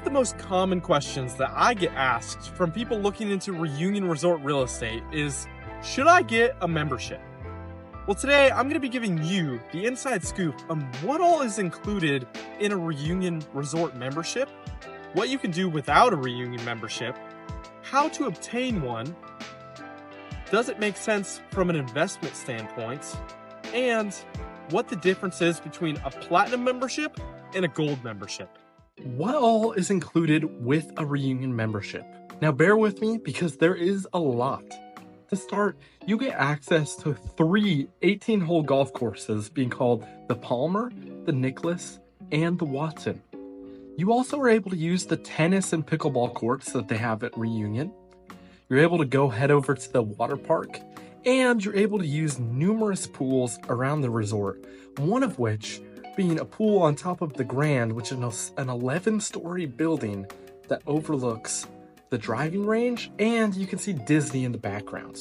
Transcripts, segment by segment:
of the most common questions that I get asked from people looking into reunion resort real estate is, should I get a membership? Well, today I'm going to be giving you the inside scoop on what all is included in a reunion resort membership, what you can do without a reunion membership, how to obtain one, does it make sense from an investment standpoint, and what the difference is between a platinum membership and a gold membership. What all is included with a reunion membership? Now bear with me because there is a lot. To start, you get access to 3 18-hole golf courses being called the Palmer, the Nicholas, and the Watson. You also are able to use the tennis and pickleball courts that they have at Reunion. You're able to head over to the water park, and you're able to use numerous pools around the resort, one of which being a pool on top of the Grand, which is an 11-story building that overlooks the driving range, and you can see Disney in the background.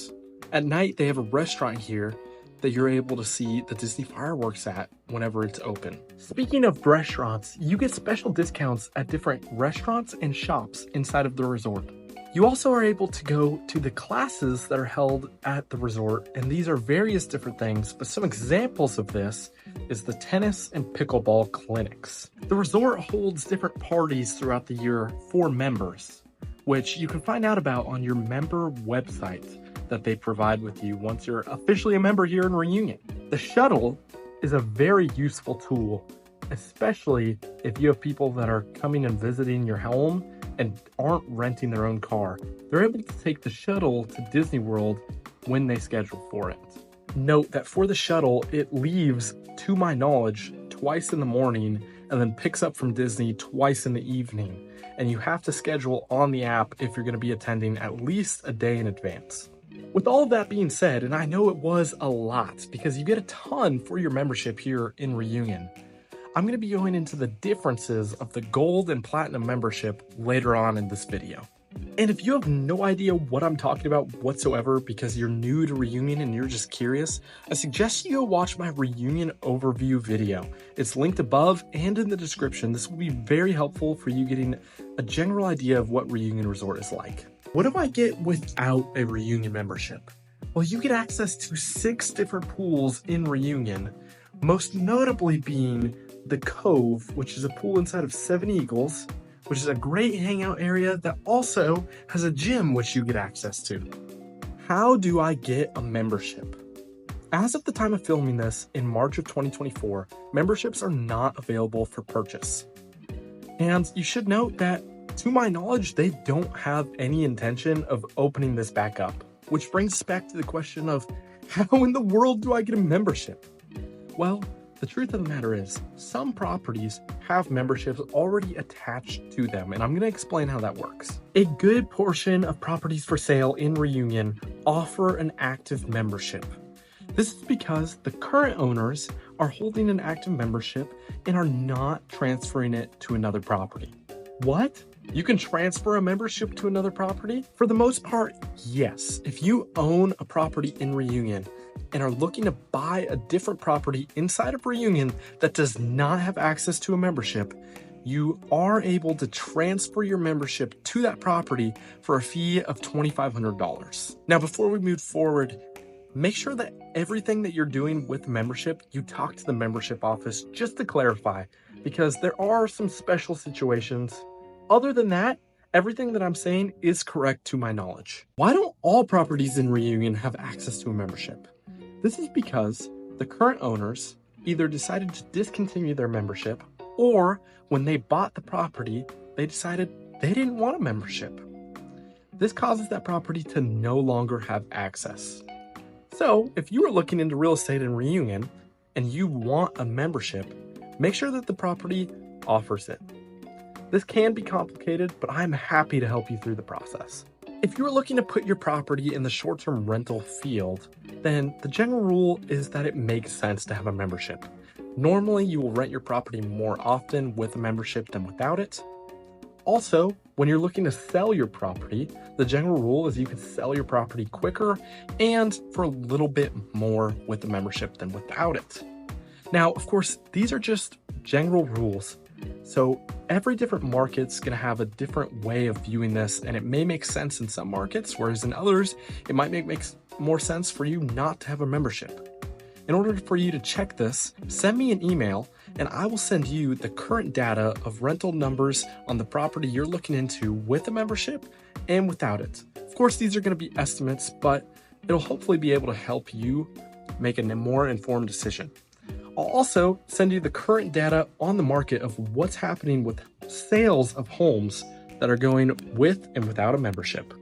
At night, they have a restaurant here that you're able to see the Disney fireworks at whenever it's open. Speaking of restaurants, you get special discounts at different restaurants and shops inside of the resort. You also are able to go to the classes that are held at the resort, and these are various different things, but some examples of this is the tennis and pickleball clinics. The resort holds different parties throughout the year for members, which you can find out about on your member website that they provide with you once you're officially a member here in Reunion. The shuttle is a very useful tool, especially if you have people that are coming and visiting your home and aren't renting their own car. They're able to take the shuttle to Disney World when they schedule for it. Note that for the shuttle, it leaves, to my knowledge, twice in the morning and then picks up from Disney twice in the evening. And you have to schedule on the app if you're going to be attending at least a day in advance. With all of that being said, and I know it was a lot because you get a ton for your membership here in Reunion, I'm going to be going into the differences of the gold and platinum membership later on in this video. And if you have no idea what I'm talking about whatsoever because you're new to Reunion and you're just curious, I suggest you go watch my Reunion overview video. It's linked above and in the description. This will be very helpful for you getting a general idea of what Reunion Resort is like. What do I get without a Reunion membership? Well, you get access to 6 different pools in Reunion, most notably being the Cove, which is a pool inside of Seven Eagles, which is a great hangout area that also has a gym which you get access to. How do I get a membership? As of the time of filming this, in March of 2024, memberships are not available for purchase. And you should note that, to my knowledge, they don't have any intention of opening this back up, which brings us back to the question of, how in the world do I get a membership? Well, the truth of the matter is, some properties have memberships already attached to them, and I'm going to explain how that works. A good portion of properties for sale in Reunion offer an active membership. This is because the current owners are holding an active membership and are not transferring it to another property. What? You can transfer a membership to another property? For the most part, yes. If you own a property in Reunion and are looking to buy a different property inside of Reunion that does not have access to a membership, you are able to transfer your membership to that property for a fee of $2,500. Now, before we move forward, make sure that everything that you're doing with membership, you talk to the membership office just to clarify, because there are some special situations. Other than that, everything that I'm saying is correct to my knowledge. Why don't all properties in Reunion have access to a membership? This is because the current owners either decided to discontinue their membership, or when they bought the property, they decided they didn't want a membership. This causes that property to no longer have access. So if you are looking into real estate in Reunion and you want a membership, make sure that the property offers it. This can be complicated, but I'm happy to help you through the process. If you're looking to put your property in the short-term rental field, then the general rule is that it makes sense to have a membership. Normally, you will rent your property more often with a membership than without it. Also, when you're looking to sell your property, the general rule is you can sell your property quicker and for a little bit more with the membership than without it. Now, of course, these are just general rules. So every different market's going to have a different way of viewing this, and it may make sense in some markets, whereas in others, it might make more sense for you not to have a membership. In order for you to check this, send me an email and I will send you the current data of rental numbers on the property you're looking into with a membership and without it. Of course, these are going to be estimates, but it'll hopefully be able to help you make a more informed decision. I'll also send you the current data on the market of what's happening with sales of homes that are going with and without a membership.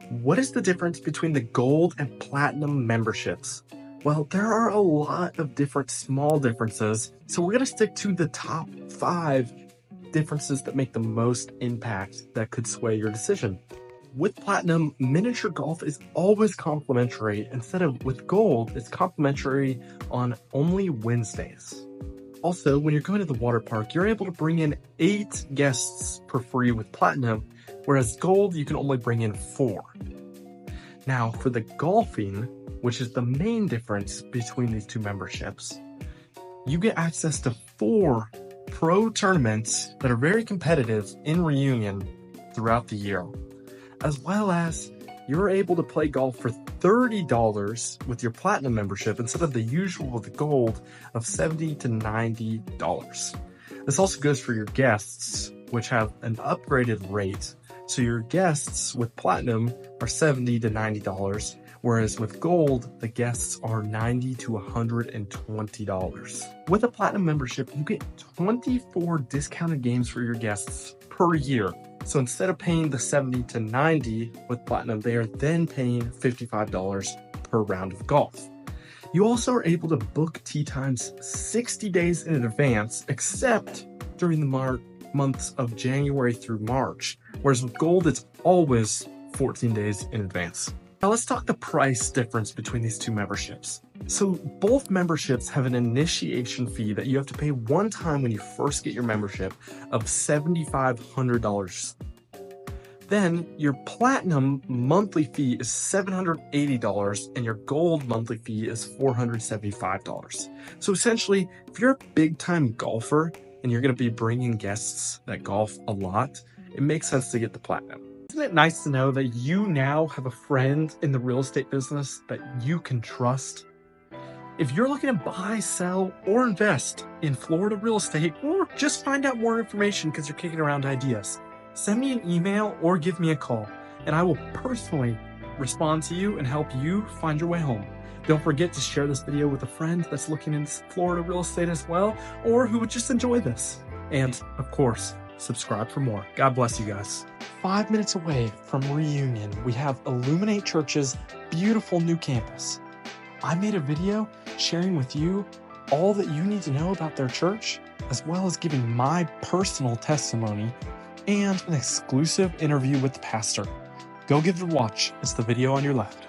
What is the difference between the gold and platinum memberships? Well, there are a lot of different small differences, so we're going to stick to the top 5 differences that make the most impact that could sway your decision. With platinum, miniature golf is always complimentary. Instead of with gold, it's complimentary on only Wednesdays. Also, when you're going to the water park, you're able to bring in 8 guests for free with platinum, whereas gold, you can only bring in 4. Now, for the golfing, which is the main difference between these two memberships, you get access to 4 pro tournaments that are very competitive in Reunion throughout the year, as well as you're able to play golf for $30 with your platinum membership instead of the usual with the gold of $70 to $90. This also goes for your guests, which have an upgraded rate. So your guests with platinum are $70 to $90, whereas with gold, the guests are $90 to $120. With a platinum membership, you get 24 discounted games for your guests per year. So instead of paying the $70 to $90 with platinum, they are then paying $55 per round of golf. You also are able to book tee times 60 days in advance, except during the months of January through March, whereas with gold, it's always 14 days in advance. Now let's talk the price difference between these two memberships. So both memberships have an initiation fee that you have to pay one time when you first get your membership of $7,500. Then your platinum monthly fee is $780 and your gold monthly fee is $475. So essentially, if you're a big time golfer and you're going to be bringing guests that golf a lot, it makes sense to get the platinum. Isn't it nice to know that you now have a friend in the real estate business that you can trust? If you're looking to buy, sell, or invest in Florida real estate, or just find out more information because you're kicking around ideas, send me an email or give me a call, and I will personally respond to you and help you find your way home. Don't forget to share this video with a friend that's looking in Florida real estate as well, or who would just enjoy this. And of course, subscribe for more. God bless you guys. 5 minutes away from Reunion, we have Illuminate Church's beautiful new campus. I made a video sharing with you all that you need to know about their church, as well as giving my personal testimony and an exclusive interview with the pastor. Go give it a watch. It's the video on your left.